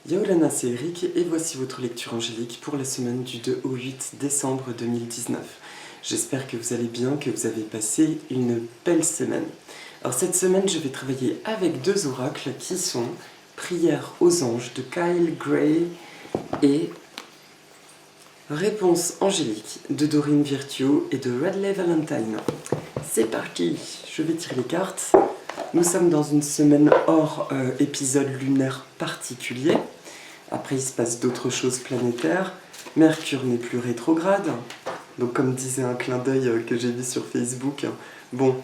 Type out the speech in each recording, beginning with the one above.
Yaolana, c'est Eric et voici votre lecture angélique pour la semaine du 2 au 8 décembre 2019. J'espère que vous allez bien, que vous avez passé une belle semaine. Alors cette semaine, je vais travailler avec deux oracles qui sont Prière aux anges de Kyle Gray et Réponse angélique de Doreen Virtue et de Radley Valentine. C'est parti, je vais tirer les cartes. Nous sommes dans une semaine hors épisode lunaire particulier. Après, il se passe d'autres choses planétaires. Mercure n'est plus rétrograde. Donc, comme disait un clin d'œil que j'ai vu sur Facebook, bon,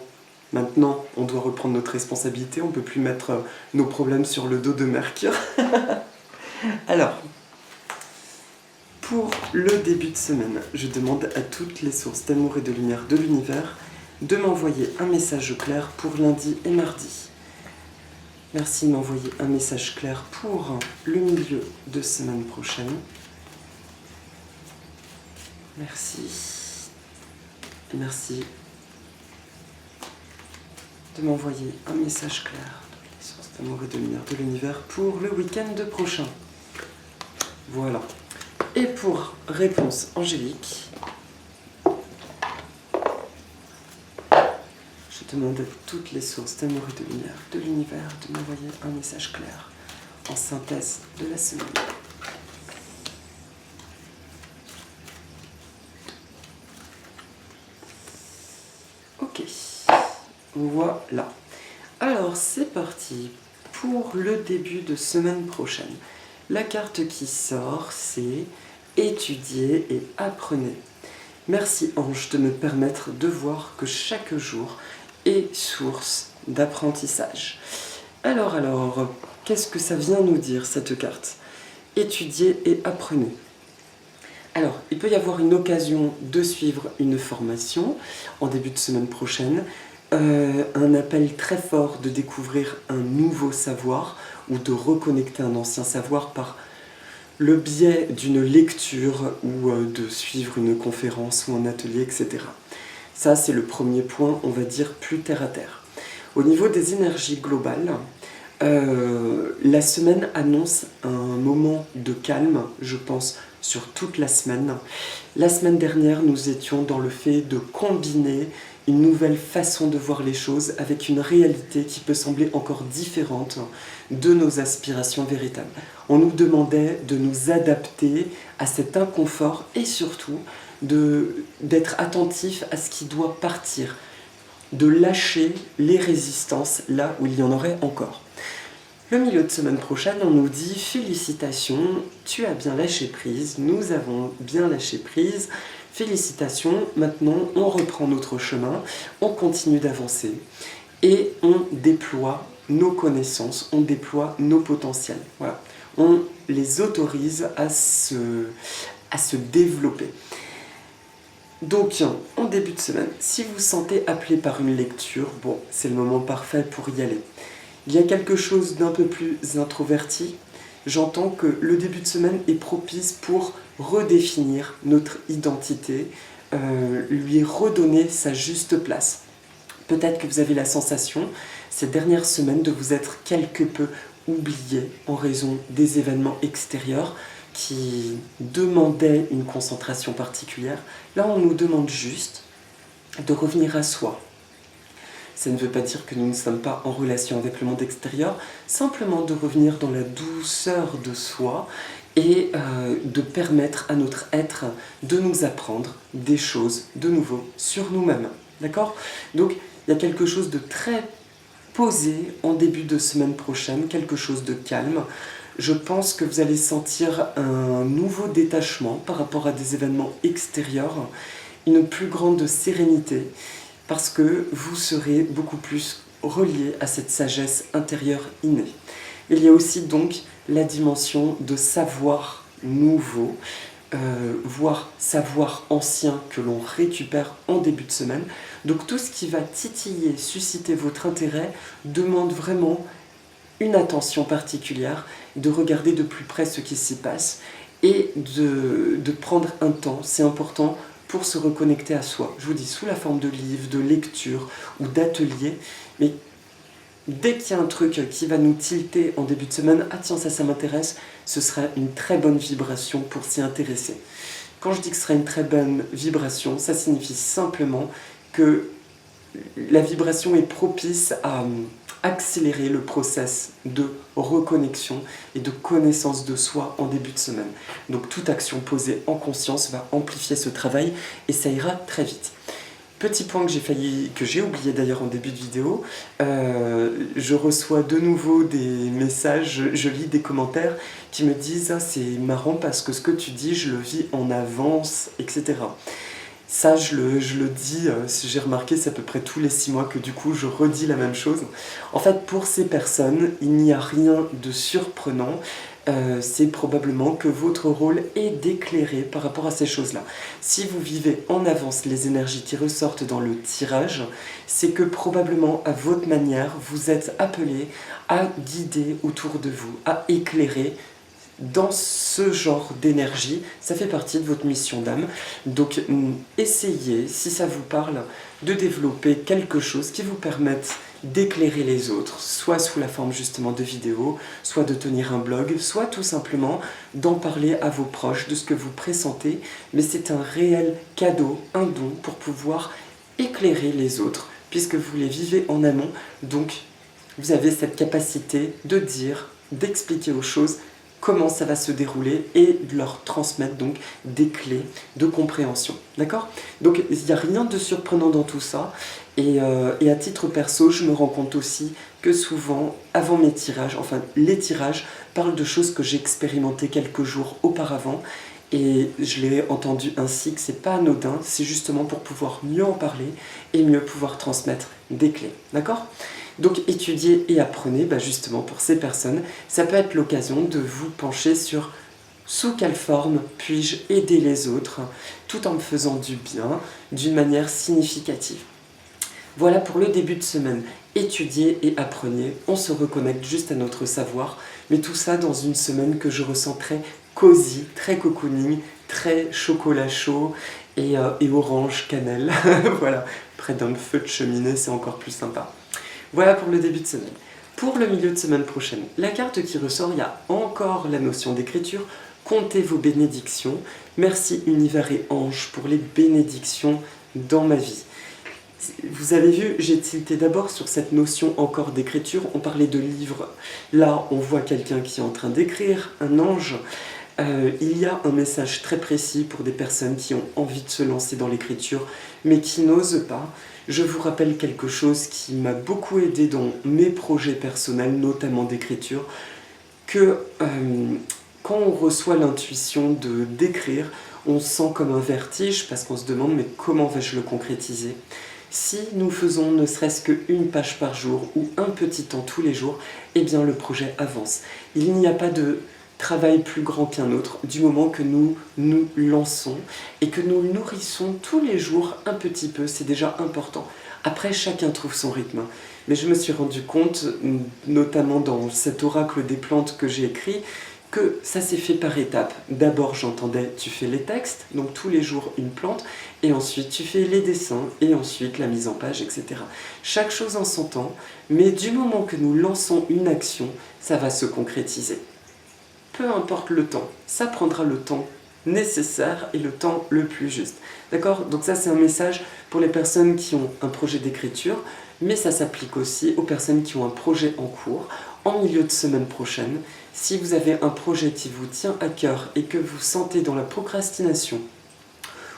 maintenant, on doit reprendre notre responsabilité. On ne peut plus mettre nos problèmes sur le dos de Mercure. Alors, pour le début de semaine, je demande à toutes les sources d'amour et de lumière de l'univers de m'envoyer un message clair pour lundi et mardi. Merci de m'envoyer un message clair pour le milieu de semaine prochaine. Merci. Et merci de m'envoyer un message clair de les sources d'amour et de lumière de l'univers pour le week-end prochain. Voilà. Et pour réponse angélique, je demande à toutes les sources d'amour et de lumière de l'univers de m'envoyer un message clair en synthèse de la semaine. Ok, voilà. Alors c'est parti pour le début de semaine prochaine. La carte qui sort, c'est étudier et apprenez. Merci ange de me permettre de voir que chaque jour est source d'apprentissage. Alors, qu'est-ce que ça vient nous dire cette carte ? Étudiez et apprenez. Alors, il peut y avoir une occasion de suivre une formation en début de semaine prochaine, un appel très fort de découvrir un nouveau savoir ou de reconnecter un ancien savoir par le biais d'une lecture ou de suivre une conférence ou un atelier, etc. Ça, c'est le premier point, on va dire, plus terre à terre. Au niveau des énergies globales, la semaine annonce un moment de calme, je pense, sur toute la semaine. La semaine dernière, nous étions dans le fait de combiner une nouvelle façon de voir les choses avec une réalité qui peut sembler encore différente de nos aspirations véritables. On nous demandait de nous adapter à cet inconfort et surtout d'être attentif à ce qui doit partir, de lâcher les résistances là où il y en aurait encore. Le milieu de semaine prochaine, on nous dit « Félicitations, tu as bien lâché prise, nous avons bien lâché prise, félicitations, maintenant on reprend notre chemin, on continue d'avancer et on déploie nos connaissances, on déploie nos potentiels. » Voilà. On les autorise à se développer. Donc, en début de semaine, si vous vous sentez appelé par une lecture, bon, c'est le moment parfait pour y aller. Il y a quelque chose d'un peu plus introverti. J'entends que le début de semaine est propice pour redéfinir notre identité, lui redonner sa juste place. Peut-être que vous avez la sensation, ces dernières semaines, de vous être quelque peu oublié en raison des événements extérieurs qui demandaient une concentration particulière. Là, on nous demande juste de revenir à soi. Ça ne veut pas dire que nous ne sommes pas en relation avec le monde extérieur, simplement de revenir dans la douceur de soi et de permettre à notre être de nous apprendre des choses de nouveau sur nous-mêmes. D'accord ? Donc, il y a quelque chose de très posé en début de semaine prochaine, quelque chose de calme. Je pense que vous allez sentir un nouveau détachement par rapport à des événements extérieurs, une plus grande sérénité, parce que vous serez beaucoup plus relié à cette sagesse intérieure innée. Il y a aussi donc la dimension de savoir nouveau, voire savoir ancien que l'on récupère en début de semaine. Donc tout ce qui va titiller, susciter votre intérêt, demande vraiment une attention particulière, de regarder de plus près ce qui s'y passe et de prendre un temps, c'est important, pour se reconnecter à soi. Je vous dis, sous la forme de livres, de lectures ou d'ateliers, mais dès qu'il y a un truc qui va nous tilter en début de semaine, ah tiens ça m'intéresse, ce sera une très bonne vibration pour s'y intéresser. Quand je dis que ce sera une très bonne vibration, ça signifie simplement que la vibration est propice à accélérer le process de reconnexion et de connaissance de soi en début de semaine. Donc toute action posée en conscience va amplifier ce travail et ça ira très vite. Petit point que j'ai oublié d'ailleurs en début de vidéo, je reçois de nouveau des messages, je lis des commentaires qui me disent « Ah c'est marrant parce que ce que tu dis je le vis en avance, etc. » Ça, je le dis, j'ai remarqué, c'est à peu près tous les 6 mois que du coup je redis la même chose. En fait, pour ces personnes, il n'y a rien de surprenant. C'est probablement que votre rôle est d'éclairer par rapport à ces choses-là. Si vous vivez en avance les énergies qui ressortent dans le tirage, c'est que probablement à votre manière, vous êtes appelé à guider autour de vous, à éclairer dans ce genre d'énergie. Ça fait partie de votre mission d'âme. Donc essayez, si ça vous parle, de développer quelque chose qui vous permette d'éclairer les autres, soit sous la forme justement de vidéos, soit de tenir un blog, soit tout simplement d'en parler à vos proches de ce que vous pressentez. Mais c'est un réel cadeau, un don pour pouvoir éclairer les autres, puisque vous les vivez en amont. Donc vous avez cette capacité de dire, d'expliquer aux choses comment ça va se dérouler et de leur transmettre donc des clés de compréhension. D'accord? Donc il n'y a rien de surprenant dans tout ça. Et à titre perso, je me rends compte aussi que souvent, avant mes tirages, enfin les tirages, parlent de choses que j'ai expérimentées quelques jours auparavant. Et je l'ai entendu ainsi que c'est pas anodin, c'est justement pour pouvoir mieux en parler et mieux pouvoir transmettre des clés. D'accord? Donc étudiez et apprenez, justement pour ces personnes, ça peut être l'occasion de vous pencher sur sous quelle forme puis-je aider les autres, tout en me faisant du bien, d'une manière significative. Voilà pour le début de semaine. Étudiez et apprenez, on se reconnecte juste à notre savoir, mais tout ça dans une semaine que je ressens très cosy, très cocooning, très chocolat chaud et orange cannelle. Voilà, près d'un feu de cheminée, c'est encore plus sympa. Voilà pour le début de semaine. Pour le milieu de semaine prochaine, la carte qui ressort, il y a encore la notion d'écriture. Comptez vos bénédictions. Merci univers et anges pour les bénédictions dans ma vie. Vous avez vu, j'ai tilté d'abord sur cette notion encore d'écriture. On parlait de livres. Là, on voit quelqu'un qui est en train d'écrire, un ange. Il y a un message très précis pour des personnes qui ont envie de se lancer dans l'écriture, mais qui n'osent pas. Je vous rappelle quelque chose qui m'a beaucoup aidé dans mes projets personnels, notamment d'écriture, que quand on reçoit l'intuition d'écrire, on sent comme un vertige parce qu'on se demande mais comment vais-je le concrétiser? Si nous faisons ne serait-ce qu'une page par jour ou un petit temps tous les jours, eh bien le projet avance. Il n'y a pas de travail plus grand qu'un autre du moment que nous nous lançons et que nous nourrissons tous les jours un petit peu, c'est déjà important. Après, chacun trouve son rythme. Mais je me suis rendu compte, notamment dans cet oracle des plantes que j'ai écrit, que ça s'est fait par étapes. D'abord, j'entendais, tu fais les textes, donc tous les jours une plante, et ensuite tu fais les dessins, et ensuite la mise en page, etc. Chaque chose en son temps, mais du moment que nous lançons une action, ça va se concrétiser. Peu importe le temps, ça prendra le temps nécessaire et le temps le plus juste. D'accord? Donc ça c'est un message pour les personnes qui ont un projet d'écriture, mais ça s'applique aussi aux personnes qui ont un projet en cours, en milieu de semaine prochaine. Si vous avez un projet qui vous tient à cœur et que vous sentez dans la procrastination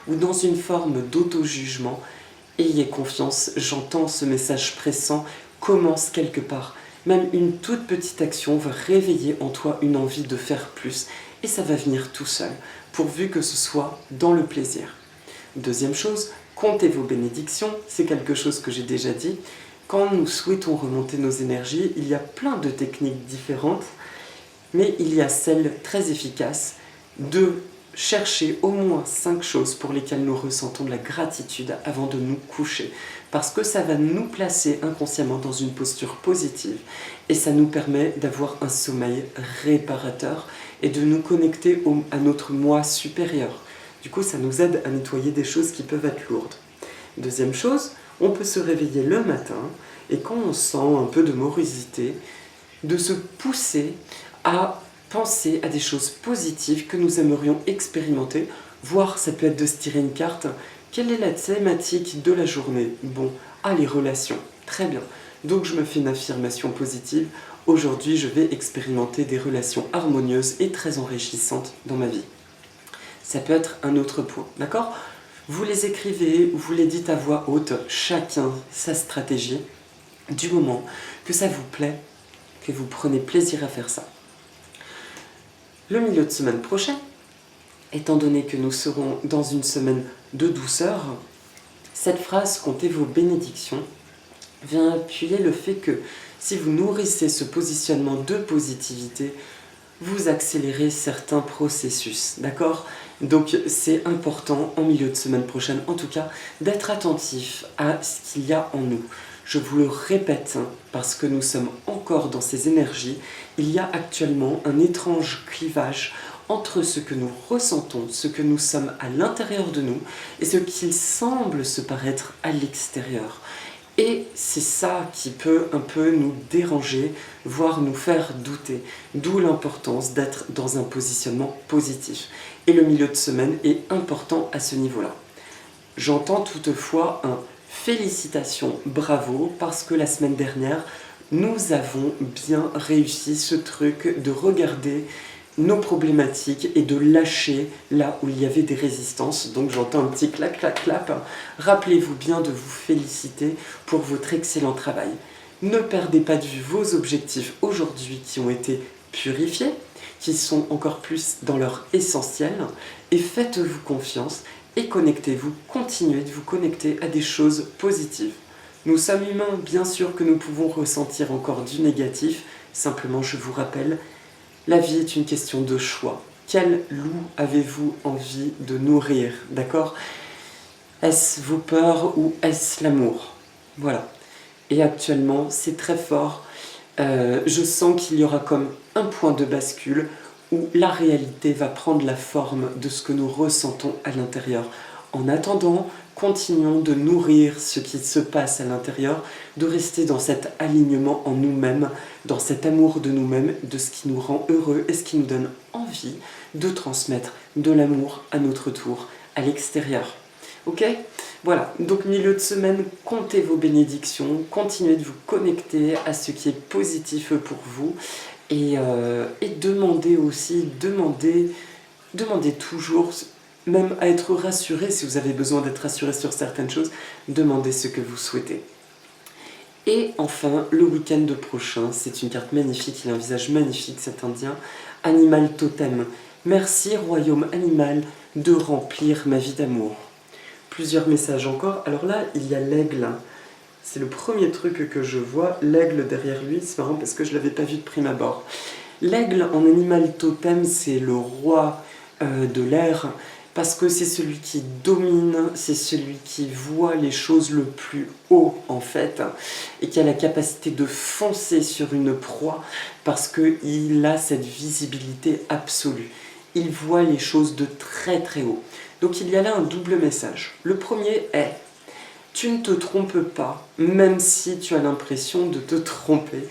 ou dans une forme d'auto-jugement, ayez confiance, j'entends ce message pressant, commence quelque part. Même une toute petite action va réveiller en toi une envie de faire plus et ça va venir tout seul, pourvu que ce soit dans le plaisir. Deuxième chose, comptez vos bénédictions, c'est quelque chose que j'ai déjà dit. Quand nous souhaitons remonter nos énergies, il y a plein de techniques différentes, mais il y a celle très efficace de chercher au moins 5 choses pour lesquelles nous ressentons de la gratitude avant de nous coucher. Parce que ça va nous placer inconsciemment dans une posture positive et ça nous permet d'avoir un sommeil réparateur et de nous connecter à notre moi supérieur. Du coup, ça nous aide à nettoyer des choses qui peuvent être lourdes. Deuxième chose, on peut se réveiller le matin Et quand on sent un peu de morosité, de se pousser à penser à des choses positives que nous aimerions expérimenter, voire ça peut être de se tirer une carte. Quelle est la thématique de la journée? Bon, les relations. Très bien. Donc je me fais une affirmation positive. Aujourd'hui, je vais expérimenter des relations harmonieuses et très enrichissantes dans ma vie. Ça peut être un autre point, d'accord? Vous les écrivez ou vous les dites à voix haute, chacun sa stratégie, du moment que ça vous plaît, que vous prenez plaisir à faire ça. Le milieu de semaine prochain, étant donné que nous serons dans une semaine de douceur, cette phrase « comptez vos bénédictions » vient appuyer le fait que si vous nourrissez ce positionnement de positivité, vous accélérez certains processus, d'accord? Donc c'est important en milieu de semaine prochaine, en tout cas, d'être attentif à ce qu'il y a en nous. Je vous le répète, parce que nous sommes encore dans ces énergies, il y a actuellement un étrange clivage entre ce que nous ressentons, ce que nous sommes à l'intérieur de nous, et ce qu'il semble se paraître à l'extérieur. Et c'est ça qui peut un peu nous déranger, voire nous faire douter. D'où l'importance d'être dans un positionnement positif. Et le milieu de semaine est important à ce niveau-là. J'entends toutefois un félicitations, bravo, parce que la semaine dernière, nous avons bien réussi ce truc de regarder nos problématiques et de lâcher là où il y avait des résistances. Donc j'entends un petit clap, clap, clap. Rappelez-vous bien de vous féliciter pour votre excellent travail. Ne perdez pas de vue vos objectifs aujourd'hui qui ont été purifiés, qui sont encore plus dans leur essentiel, et faites-vous confiance et connectez-vous, continuez de vous connecter à des choses positives. Nous sommes humains, bien sûr que nous pouvons ressentir encore du négatif, simplement je vous rappelle, la vie est une question de choix. Quel loup avez-vous envie de nourrir, d'accord? Est-ce vos peurs ou est-ce l'amour? Voilà. Et actuellement, c'est très fort. Je sens qu'il y aura comme un point de bascule où la réalité va prendre la forme de ce que nous ressentons à l'intérieur. En attendant, continuons de nourrir ce qui se passe à l'intérieur, de rester dans cet alignement en nous-mêmes, dans cet amour de nous-mêmes, de ce qui nous rend heureux et ce qui nous donne envie de transmettre de l'amour à notre tour, à l'extérieur. Ok? Voilà, donc milieu de semaine, comptez vos bénédictions, continuez de vous connecter à ce qui est positif pour vous et demandez aussi, demandez toujours, même à être rassuré, si vous avez besoin d'être rassuré sur certaines choses, demandez ce que vous souhaitez. Et enfin, le week-end prochain, c'est une carte magnifique, il a un visage magnifique cet indien, Animal Totem. Merci royaume animal de remplir ma vie d'amour. Plusieurs messages encore. Alors là, il y a l'aigle. C'est le premier truc que je vois. L'aigle derrière lui, c'est marrant parce que je ne l'avais pas vu de prime abord. L'aigle en animal totem, c'est le roi de l'air parce que c'est celui qui domine, c'est celui qui voit les choses le plus haut en fait et qui a la capacité de foncer sur une proie parce qu'il a cette visibilité absolue. Il voit les choses de très très haut. Donc il y a là un double message. Le premier est, tu ne te trompes pas, même si tu as l'impression de te tromper.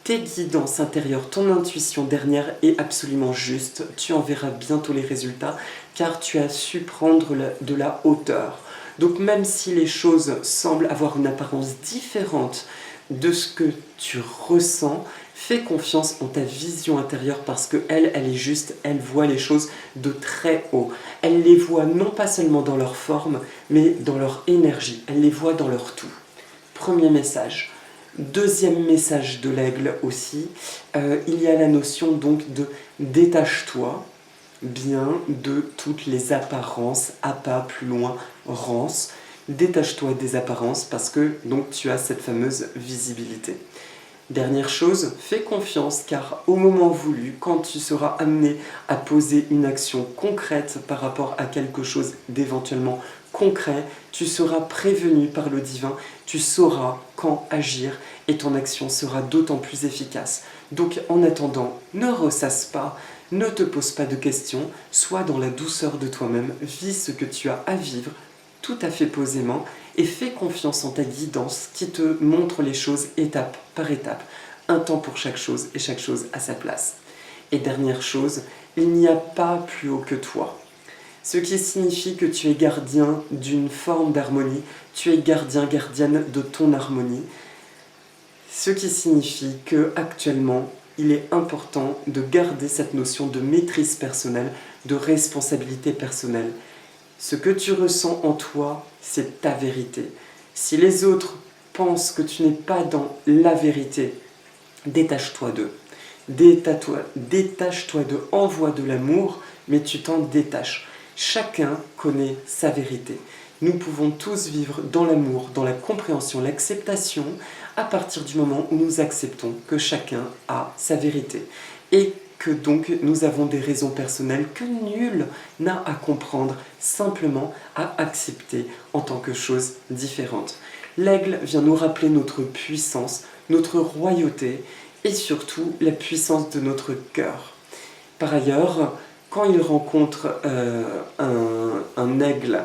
Tes guidances intérieures, ton intuition dernière est absolument juste. Tu en verras bientôt les résultats, car tu as su prendre de la hauteur. Donc même si les choses semblent avoir une apparence différente de ce que tu ressens, fais confiance en ta vision intérieure parce qu'elle est juste, elle voit les choses de très haut. Elle les voit non pas seulement dans leur forme, mais dans leur énergie. Elle les voit dans leur tout. Premier message. Deuxième message de l'aigle aussi, il y a la notion donc de détache-toi bien de toutes les apparences, à pas plus loin, rance. Détache-toi des apparences parce que donc tu as cette fameuse visibilité. Dernière chose, fais confiance car au moment voulu, quand tu seras amené à poser une action concrète par rapport à quelque chose d'éventuellement concret, tu seras prévenu par le divin, tu sauras quand agir et ton action sera d'autant plus efficace. Donc en attendant, ne ressasse pas, ne te pose pas de questions, sois dans la douceur de toi-même, vis ce que tu as à vivre tout à fait posément et fais confiance en ta guidance qui te montre les choses étape par étape. Un temps pour chaque chose et chaque chose à sa place. Et dernière chose, il n'y a pas plus haut que toi. Ce qui signifie que tu es gardien d'une forme d'harmonie, tu es gardien, gardienne de ton harmonie. Ce qui signifie que actuellement, il est important de garder cette notion de maîtrise personnelle, de responsabilité personnelle. Ce que tu ressens en toi, c'est ta vérité. Si les autres pensent que tu n'es pas dans la vérité, détache-toi d'eux. Détache-toi d'eux, envoie de l'amour, mais tu t'en détaches. Chacun connaît sa vérité. Nous pouvons tous vivre dans l'amour, dans la compréhension, l'acceptation, à partir du moment où nous acceptons que chacun a sa vérité. Et que donc nous avons des raisons personnelles que nul n'a à comprendre, simplement à accepter en tant que chose différente. L'aigle vient nous rappeler notre puissance, notre royauté et surtout la puissance de notre cœur. Par ailleurs, quand il rencontre un aigle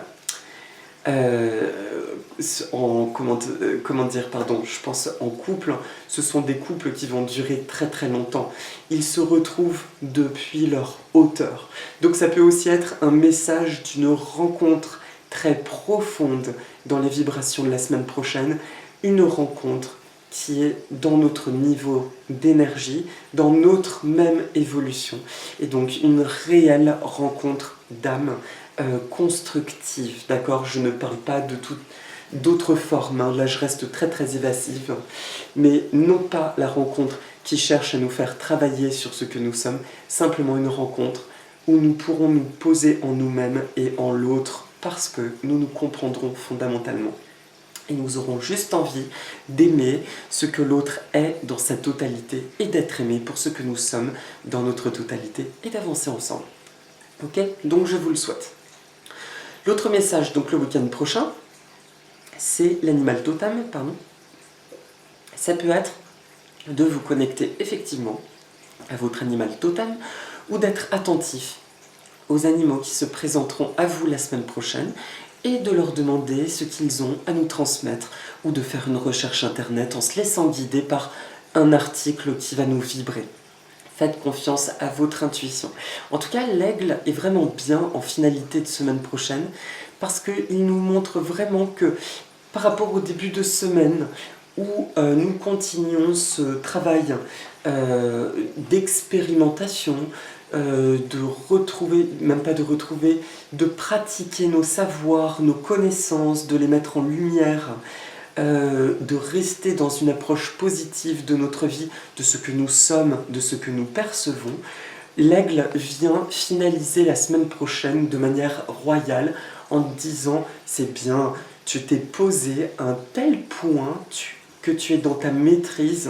je pense en couple, ce sont des couples qui vont durer très très longtemps. Ils se retrouvent depuis leur hauteur. Donc ça peut aussi être un message d'une rencontre très profonde dans les vibrations de la semaine prochaine, une rencontre qui est dans notre niveau d'énergie, dans notre même évolution. Et donc une réelle rencontre d'âme constructive, d'accord? Je ne parle pas de d'autres formes, hein. Là je reste très très évasive, mais non pas la rencontre qui cherche à nous faire travailler sur ce que nous sommes, simplement une rencontre où nous pourrons nous poser en nous-mêmes et en l'autre parce que nous nous comprendrons fondamentalement. Et nous aurons juste envie d'aimer ce que l'autre est dans sa totalité et d'être aimé pour ce que nous sommes dans notre totalité et d'avancer ensemble. Ok? Donc je vous le souhaite. L'autre message, donc le week-end prochain, c'est l'animal totem, pardon. Ça peut être de vous connecter effectivement à votre animal totem ou d'être attentif aux animaux qui se présenteront à vous la semaine prochaine et de leur demander ce qu'ils ont à nous transmettre ou de faire une recherche internet en se laissant guider par un article qui va nous vibrer. Faites confiance à votre intuition. En tout cas, l'aigle est vraiment bien en finalité de semaine prochaine parce qu'il nous montre vraiment que par rapport au début de semaine où nous continuons ce travail d'expérimentation, de retrouver, même pas de retrouver, de pratiquer nos savoirs, nos connaissances, de les mettre en lumière, de rester dans une approche positive de notre vie, de ce que nous sommes, de ce que nous percevons. L'aigle vient finaliser la semaine prochaine de manière royale en disant « c'est bien, tu t'es posé à un tel point que tu es dans ta maîtrise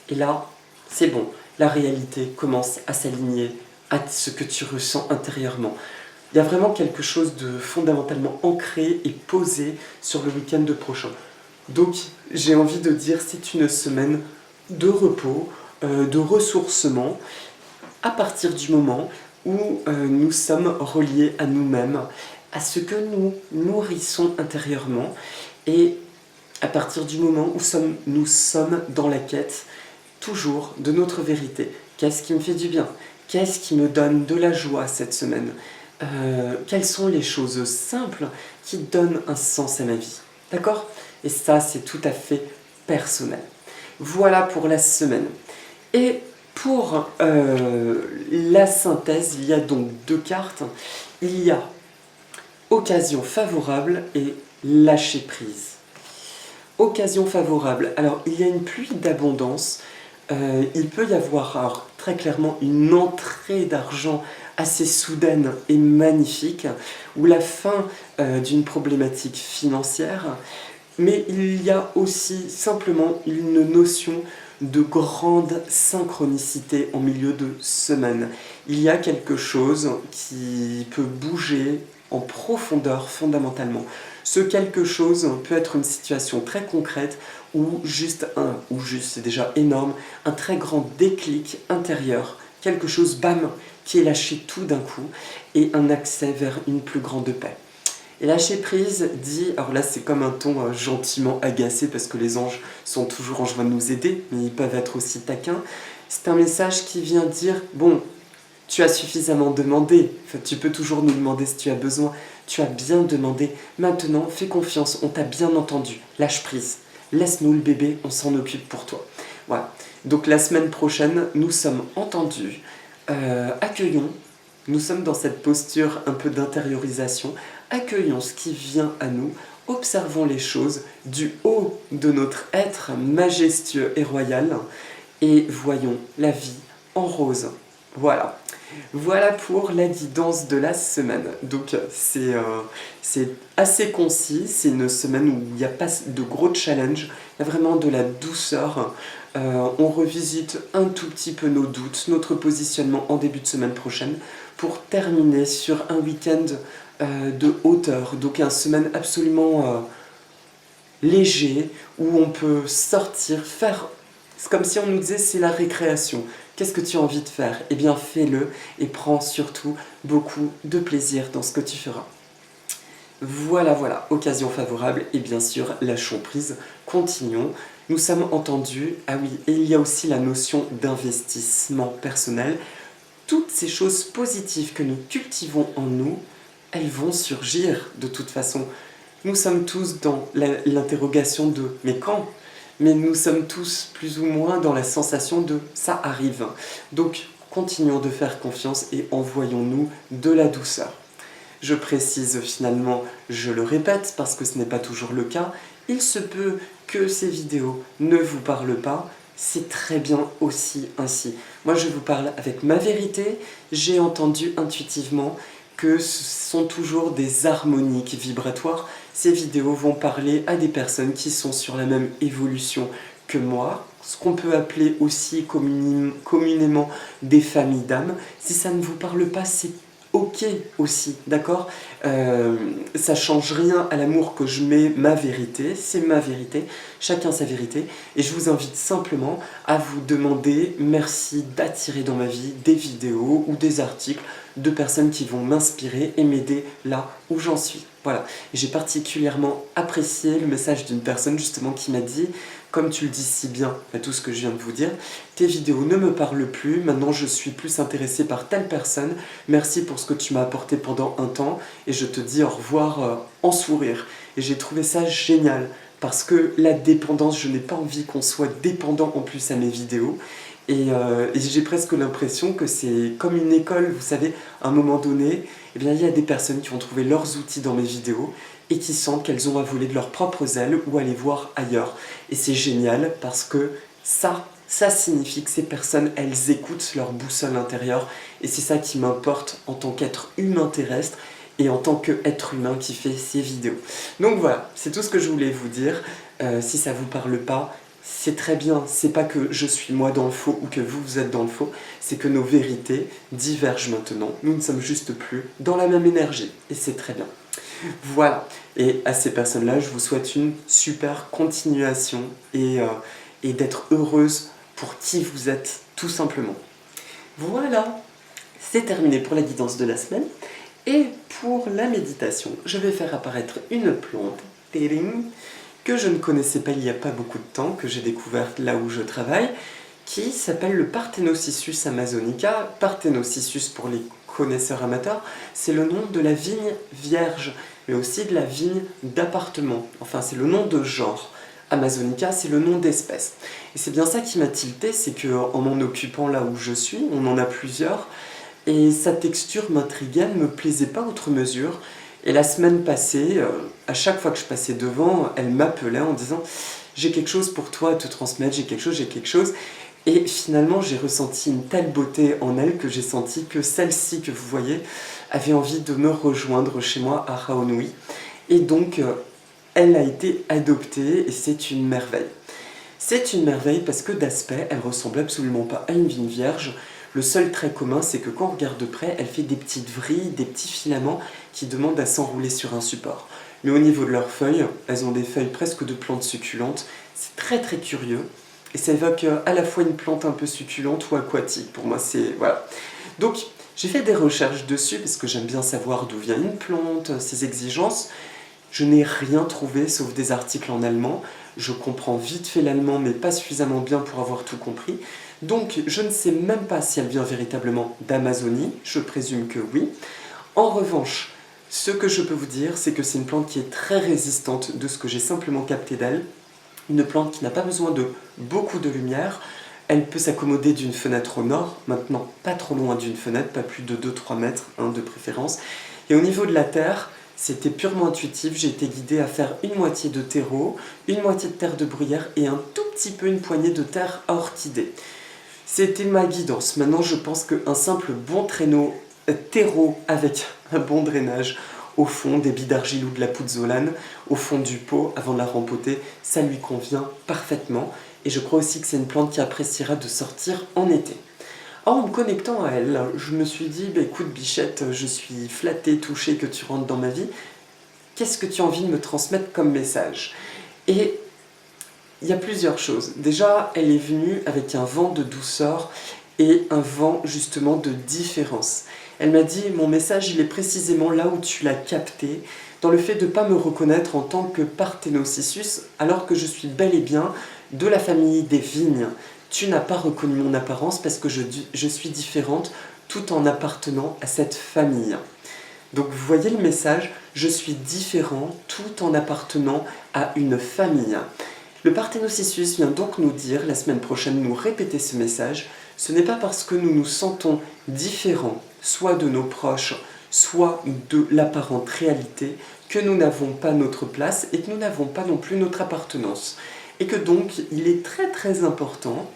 et là, c'est bon, la réalité commence à s'aligner à ce que tu ressens intérieurement. » Il y a vraiment quelque chose de fondamentalement ancré et posé sur le week-end prochain. Donc, j'ai envie de dire, c'est une semaine de repos, de ressourcement, à partir du moment où nous sommes reliés à nous-mêmes, à ce que nous nourrissons intérieurement, et à partir du moment où nous sommes dans la quête, toujours, de notre vérité. Qu'est-ce qui me fait du bien? Qu'est-ce qui me donne de la joie cette semaine? Quelles sont les choses simples qui donnent un sens à ma vie? D'accord? Et ça, c'est tout à fait personnel. Voilà pour la semaine. Et pour la synthèse, il y a donc deux cartes. Il y a occasion favorable et lâcher prise. Occasion favorable. Alors, il y a une pluie d'abondance. Il peut y avoir alors, très clairement une entrée d'argent assez soudaine et magnifique, ou la fin d'une problématique financière, mais il y a aussi simplement une notion de grande synchronicité en milieu de semaine. Il y a quelque chose qui peut bouger en profondeur fondamentalement. Ce quelque chose peut être une situation très concrète ou juste c'est déjà énorme, un très grand déclic intérieur, quelque chose, bam, qui est lâché tout d'un coup et un accès vers une plus grande paix. Et lâcher prise dit, alors là c'est comme un ton gentiment agacé parce que les anges sont toujours en joie de nous aider, mais ils peuvent être aussi taquins. C'est un message qui vient dire, bon, tu as suffisamment demandé, enfin, tu peux toujours nous demander si tu as besoin, tu as bien demandé, maintenant fais confiance, on t'a bien entendu, lâche prise, laisse-nous le bébé, on s'en occupe pour toi. Voilà, donc la semaine prochaine, nous sommes entendus, accueillons, nous sommes dans cette posture un peu d'intériorisation, accueillons ce qui vient à nous, observons les choses du haut de notre être majestueux et royal, et voyons la vie en rose. Voilà. Voilà pour la guidance de la semaine. Donc c'est assez concis, c'est une semaine où il n'y a pas de gros challenge, il y a vraiment de la douceur. On revisite un tout petit peu nos doutes, notre positionnement en début de semaine prochaine pour terminer sur un week-end de hauteur. Donc une semaine absolument léger où on peut sortir, faire... C'est comme si on nous disait c'est la récréation. Qu'est-ce que tu as envie de faire? Eh bien fais-le et prends surtout beaucoup de plaisir dans ce que tu feras. Voilà, voilà, occasion favorable et bien sûr lâchons prise, continuons. Nous sommes entendus, ah oui, et il y a aussi la notion d'investissement personnel. Toutes ces choses positives que nous cultivons en nous, elles vont surgir de toute façon. Nous sommes tous dans l'interrogation de « mais quand ?» Mais nous sommes tous plus ou moins dans la sensation de « ça arrive ». Donc continuons de faire confiance et envoyons-nous de la douceur. Je précise finalement, je le répète parce que ce n'est pas toujours le cas, il se peut que ces vidéos ne vous parlent pas, c'est très bien aussi ainsi. Moi je vous parle avec ma vérité, j'ai entendu intuitivement que ce sont toujours des harmoniques vibratoires. Ces vidéos vont parler à des personnes qui sont sur la même évolution que moi, ce qu'on peut appeler aussi communément des familles d'âmes. Si ça ne vous parle pas, c'est ok aussi, d'accord? Ça change rien à l'amour que je mets ma vérité, c'est ma vérité, chacun sa vérité, et je vous invite simplement à vous demander merci d'attirer dans ma vie des vidéos ou des articles de personnes qui vont m'inspirer et m'aider là où j'en suis. Voilà, j'ai particulièrement apprécié le message d'une personne justement qui m'a dit, comme tu le dis si bien à tout ce que je viens de vous dire, tes vidéos ne me parlent plus, maintenant je suis plus intéressé par telle personne, merci pour ce que tu m'as apporté pendant un temps et je te dis au revoir en sourire. Et j'ai trouvé ça génial parce que la dépendance, je n'ai pas envie qu'on soit dépendant en plus à mes vidéos. Et j'ai presque l'impression que c'est comme une école, vous savez, à un moment donné, eh bien, il y a des personnes qui vont trouver leurs outils dans mes vidéos et qui sentent qu'elles ont à voler de leurs propres ailes ou à les voir ailleurs. Et c'est génial parce que ça signifie que ces personnes, elles écoutent leur boussole intérieure et c'est ça qui m'importe en tant qu'être humain terrestre et en tant qu'être humain qui fait ces vidéos. Donc voilà, c'est tout ce que je voulais vous dire. Si ça vous parle pas, c'est très bien, c'est pas que je suis moi dans le faux ou que vous êtes dans le faux, c'est que nos vérités divergent maintenant, nous ne sommes juste plus dans la même énergie, et c'est très bien. Voilà, et à ces personnes-là, je vous souhaite une super continuation et d'être heureuse pour qui vous êtes, tout simplement. Voilà, c'est terminé pour la guidance de la semaine, et pour la méditation, je vais faire apparaître une plante, que je ne connaissais pas il n'y a pas beaucoup de temps, que j'ai découverte là où je travaille, qui s'appelle le Parthenocyssus amazonica. Parthenocyssus, pour les connaisseurs amateurs, c'est le nom de la vigne vierge, mais aussi de la vigne d'appartement. Enfin, c'est le nom de genre. Amazonica, c'est le nom d'espèce. Et c'est bien ça qui m'a tilté, c'est qu'en m'en occupant là où je suis, on en a plusieurs, et sa texture m'intriguait, elle ne me plaisait pas outre mesure. Et la semaine passée, à chaque fois que je passais devant, elle m'appelait en disant « j'ai quelque chose pour toi à te transmettre, j'ai quelque chose ». Et finalement, j'ai ressenti une telle beauté en elle que j'ai senti que celle-ci que vous voyez avait envie de me rejoindre chez moi à Raonui. Et donc, elle a été adoptée et c'est une merveille. C'est une merveille parce que d'aspect, elle ressemble absolument pas à une vigne vierge. Le seul trait commun, c'est que quand on regarde de près, elle fait des petites vrilles, des petits filaments qui demandent à s'enrouler sur un support. Mais au niveau de leurs feuilles, elles ont des feuilles presque de plantes succulentes. C'est très très curieux. Et ça évoque à la fois une plante un peu succulente ou aquatique. Pour moi, c'est... voilà. Donc, J'ai fait des recherches dessus parce que j'aime bien savoir d'où vient une plante, ses exigences. Je n'ai rien trouvé sauf des articles en allemand. Je comprends vite fait l'allemand mais pas suffisamment bien pour avoir tout compris. Donc je ne sais même pas si elle vient véritablement d'Amazonie, je présume que oui. En revanche, ce que je peux vous dire, c'est que c'est une plante qui est très résistante de ce que j'ai simplement capté d'elle. Une plante qui n'a pas besoin de beaucoup de lumière. Elle peut s'accommoder d'une fenêtre au nord, maintenant pas trop loin d'une fenêtre, pas plus de 2-3 mètres de préférence. Et au niveau de la terre, c'était purement intuitif, j'ai été guidée à faire une moitié de terreau, une moitié de terre de bruyère et un tout petit peu une poignée de terre à orchidée. C'était ma guidance. Maintenant, je pense qu'un simple bon traîneau terreau avec un bon drainage au fond des billes d'argile ou de la pouzzolane, au fond du pot avant de la rempoter, ça lui convient parfaitement. Et je crois aussi que c'est une plante qui appréciera de sortir en été. En me connectant à elle, je me suis dit, écoute Bichette, je suis flattée, touchée que tu rentres dans ma vie. Qu'est-ce que tu as envie de me transmettre comme message? Et il y a plusieurs choses. Déjà, elle est venue avec un vent de douceur et un vent justement de différence. Elle m'a dit, mon message, il est précisément là où tu l'as capté, dans le fait de ne pas me reconnaître en tant que Parthénocissus, alors que je suis bel et bien de la famille des vignes. Tu n'as pas reconnu mon apparence parce que je suis différente tout en appartenant à cette famille. Donc vous voyez le message, je suis différent tout en appartenant à une famille. Le Parthénocissus vient donc nous dire, la semaine prochaine, nous répéter ce message. Ce n'est pas parce que nous nous sentons différents, soit de nos proches, soit de l'apparente réalité, que nous n'avons pas notre place et que nous n'avons pas non plus notre appartenance. Et que donc, il est très très important,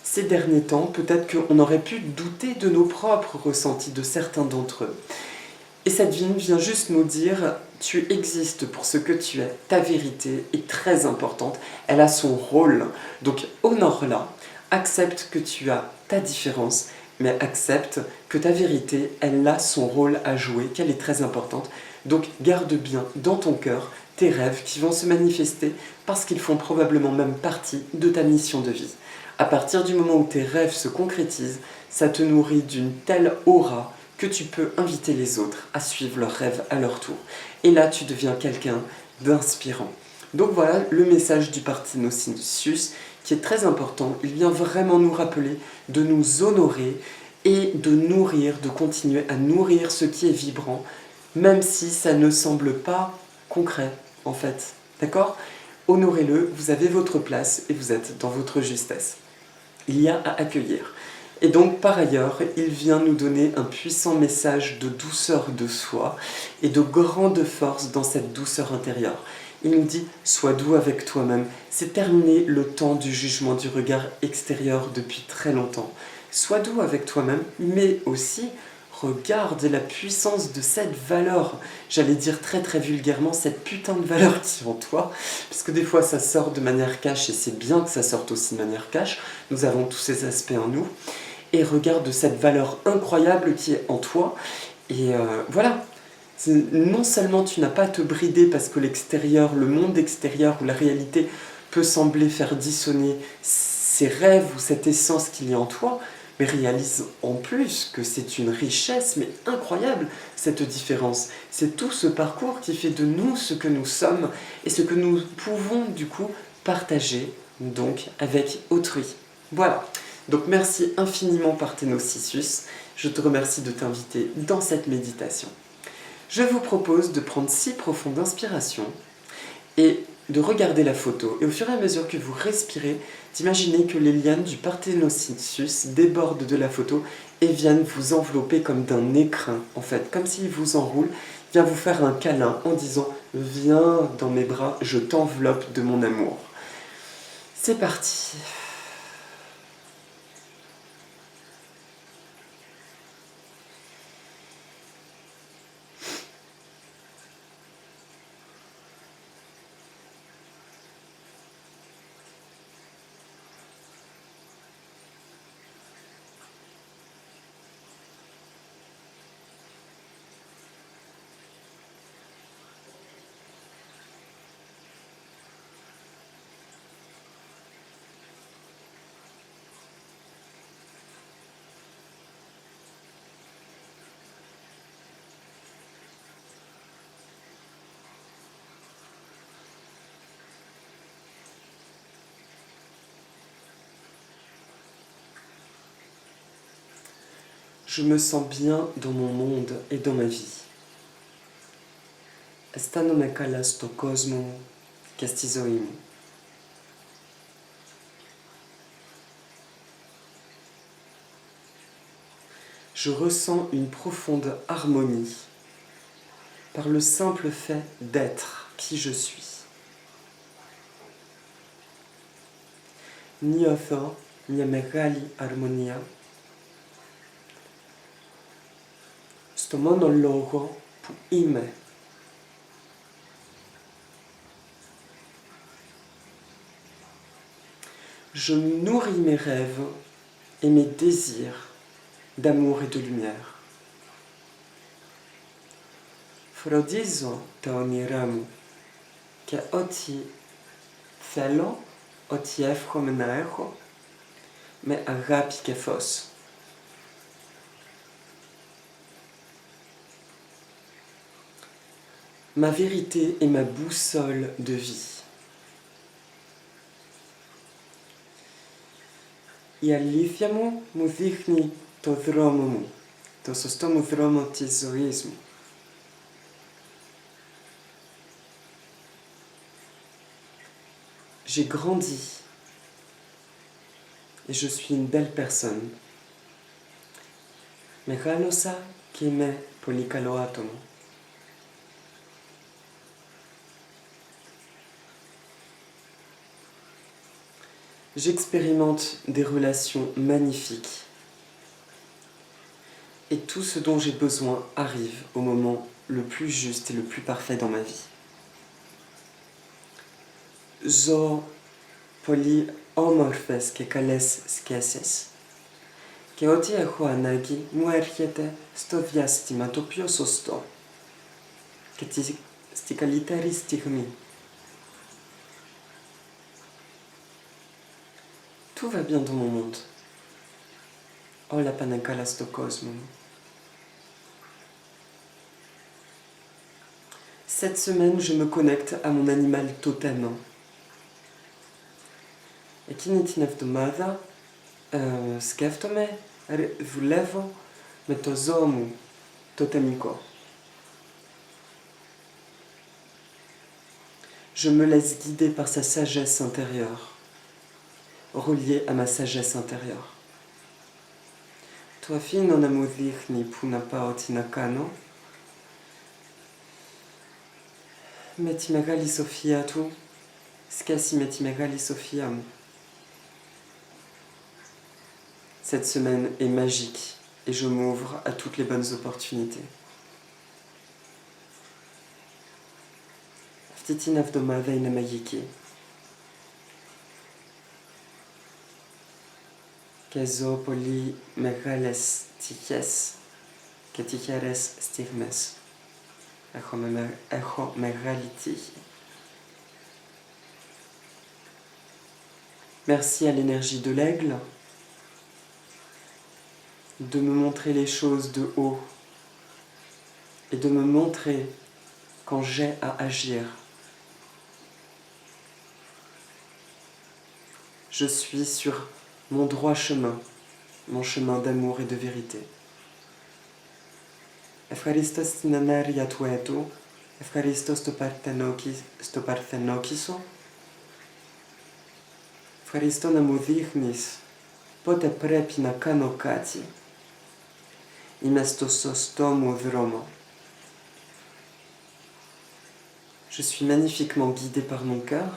ces derniers temps, peut-être qu'on aurait pu douter de nos propres ressentis, de certains d'entre eux. Et cette vigne vient juste nous dire, tu existes pour ce que tu es, ta vérité est très importante, elle a son rôle. Donc honore-la, accepte que tu as ta différence, mais accepte que ta vérité, elle a son rôle à jouer, qu'elle est très importante. Donc garde bien dans ton cœur tes rêves qui vont se manifester parce qu'ils font probablement même partie de ta mission de vie. À partir du moment où tes rêves se concrétisent, ça te nourrit d'une telle aura que tu peux inviter les autres à suivre leurs rêves à leur tour. Et là, tu deviens quelqu'un d'inspirant. Donc voilà le message du Parthénocissus qui est très important. Il vient vraiment nous rappeler de nous honorer et de nourrir, de continuer à nourrir ce qui est vibrant, même si ça ne semble pas concret en fait. D'accord? Honorez-le, vous avez votre place et vous êtes dans votre justesse. Il y a à accueillir. Et donc, par ailleurs, il vient nous donner un puissant message de douceur de soi et de grande force dans cette douceur intérieure. Il nous dit, sois doux avec toi-même. C'est terminé le temps du jugement du regard extérieur depuis très longtemps. Sois doux avec toi-même, mais aussi regarde la puissance de cette valeur. J'allais dire très très vulgairement, cette putain de valeur qui est en toi. Parce que des fois, ça sort de manière cash et c'est bien que ça sorte aussi de manière cash. Nous avons tous ces aspects en nous. Et regarde cette valeur incroyable qui est en toi. Et voilà, non seulement tu n'as pas à te brider parce que l'extérieur, le monde extérieur ou la réalité peut sembler faire dissonner ces rêves ou cette essence qu'il y a en toi, mais réalise en plus que c'est une richesse, mais incroyable, cette différence. C'est tout ce parcours qui fait de nous ce que nous sommes et ce que nous pouvons du coup partager donc avec autrui. Voilà. Donc merci infiniment Parthénocissus, je te remercie de t'inviter dans cette méditation. Je vous propose de prendre 6 profondes inspirations et de regarder la photo. Et au fur et à mesure que vous respirez, d'imaginer que les lianes du Parthénocissus débordent de la photo et viennent vous envelopper comme d'un écrin, en fait, comme s'il vous enroule, vient vous faire un câlin en disant « Viens dans mes bras, je t'enveloppe de mon amour ». C'est parti. Je me sens bien dans mon monde et dans ma vie. Estando me cala sto cosmo castizoim. Je ressens une profonde harmonie par le simple fait d'être qui je suis. Nioto mia megali harmonia. Sto monologo pu ime. Je nourris mes rêves et mes désirs d'amour et de lumière. Frodizo te oniramu, que oti θέλω ότι εύχομαι να έχω με αγάπη και φως. Ma vérité est ma boussole de vie. Η αλήθεια μου δείχνει το δρόμο μου, το σωστό μου δρόμο της ζωής μου. J'ai grandi et je suis une belle personne. Μεγάλωσα και είμαι πολύ καλό άτομο. J'expérimente des relations magnifiques et tout ce dont j'ai besoin arrive au moment le plus juste et le plus parfait dans ma vie. Ζω πολύ όμορφες και καλές σχέσεις και ό,τι έχω ανάγκη μου έρχεται στο διάστημα το πιο σωστό και στη καλύτερη στιγμή. Tout va bien dans mon monde. Όλα πάνε καλά στο κόσμο μου. Cette semaine, je me connecte à mon animal totem. Εκείνη την εβδομάδα σκέφτομαι, δουλεύω με το ζώο μου, το τεμικό. Je me laisse guider par sa sagesse intérieure, reliée à ma sagesse intérieure. Το αφήνω να μου δείχνει που να πάω, τι να κάνω, με τη μεγάλη σοφία του, σκέσει με τη μεγάλη σοφία μου. Cette semaine est magique et je m'ouvre à toutes les bonnes opportunités. Αυτή την εβδομάδα είναι μαγική. Και ζω πολύ μεγάλες τυχές και τυχερές στιγμές. Έχω μεγάλη τύχη. Merci à l'énergie de l'aigle de me montrer les choses de haut et de me montrer quand j'ai à agir. Je suis sur mon droit chemin, mon chemin d'amour et de vérité. Ευχαριστώ στην ενέργεια του έτου, ευχαριστώ στο παρθενόκησο, ευχαριστώ να μου δείχνεις πότε πρέπει να κάνω κάτι. Είμαι στο σωστό μου δρόμο. Je suis magnifiquement guidé par mon cœur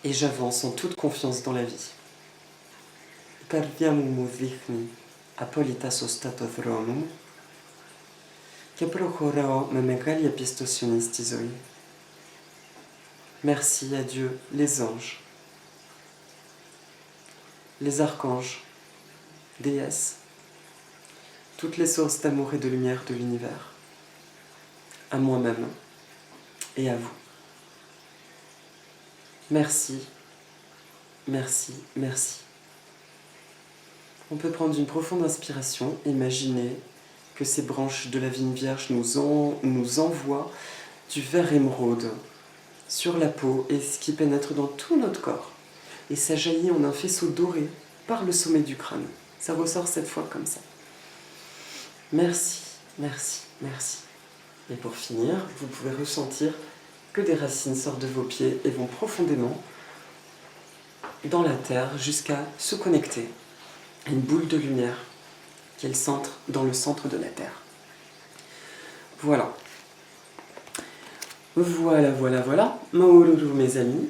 et j'avance en toute confiance dans la vie. Η καρδιά μου δείχνει απόλυτα σωστά το δρόμο μου και προχωράω με μεγάλη εμπιστοσύνη στη ζωή. Merci à Dieu, les anges, les archanges, déesses, toutes les sources d'amour et de lumière de l'univers, à moi-même et à vous. Merci, merci, merci. On peut prendre une profonde inspiration, imaginer que ces branches de la vigne vierge nous envoient du vert émeraude sur la peau et ce qui pénètre dans tout notre corps. Et ça jaillit en un faisceau doré par le sommet du crâne. Ça ressort cette fois comme ça. Merci, merci, merci. Et pour finir, vous pouvez ressentir que des racines sortent de vos pieds et vont profondément dans la terre jusqu'à se connecter à une boule de lumière qui est dans le centre de la terre. Voilà. Voilà. Maoruru mes amis.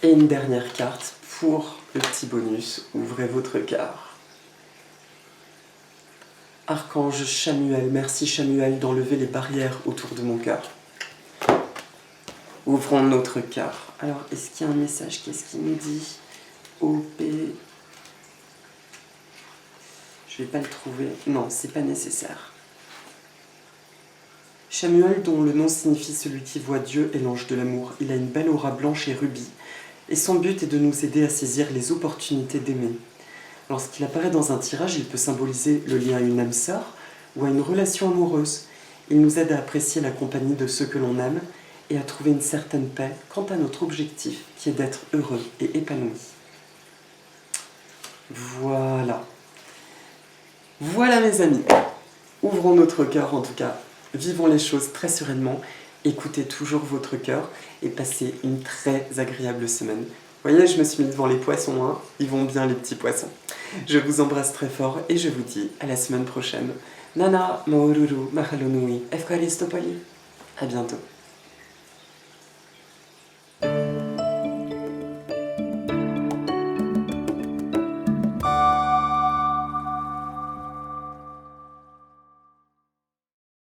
Et une dernière carte pour le petit bonus. Ouvrez votre cœur. Archange Chamuel, merci Chamuel d'enlever les barrières autour de mon cœur. Ouvrons notre cœur. Alors, est-ce qu'il y a un message? Qu'est-ce qu'il nous dit? OP. Je vais pas le trouver. Non, c'est pas nécessaire. Chamuel, dont le nom signifie celui qui voit Dieu, est l'ange de l'amour. Il a une belle aura blanche et rubis. Et son but est de nous aider à saisir les opportunités d'aimer. Lorsqu'il apparaît dans un tirage, il peut symboliser le lien à une âme sœur ou à une relation amoureuse. Il nous aide à apprécier la compagnie de ceux que l'on aime et à trouver une certaine paix quant à notre objectif, qui est d'être heureux et épanoui. Voilà. Voilà mes amis. Ouvrons notre cœur en tout cas. Vivons les choses très sereinement. Écoutez toujours votre cœur et passez une très agréable semaine. Vous voyez, je me suis mis devant les poissons, hein. Ils vont bien les petits poissons. Je vous embrasse très fort et je vous dis à la semaine prochaine. Nana, Maoruru, Mahalo nui, Efkaristopoli. À bientôt.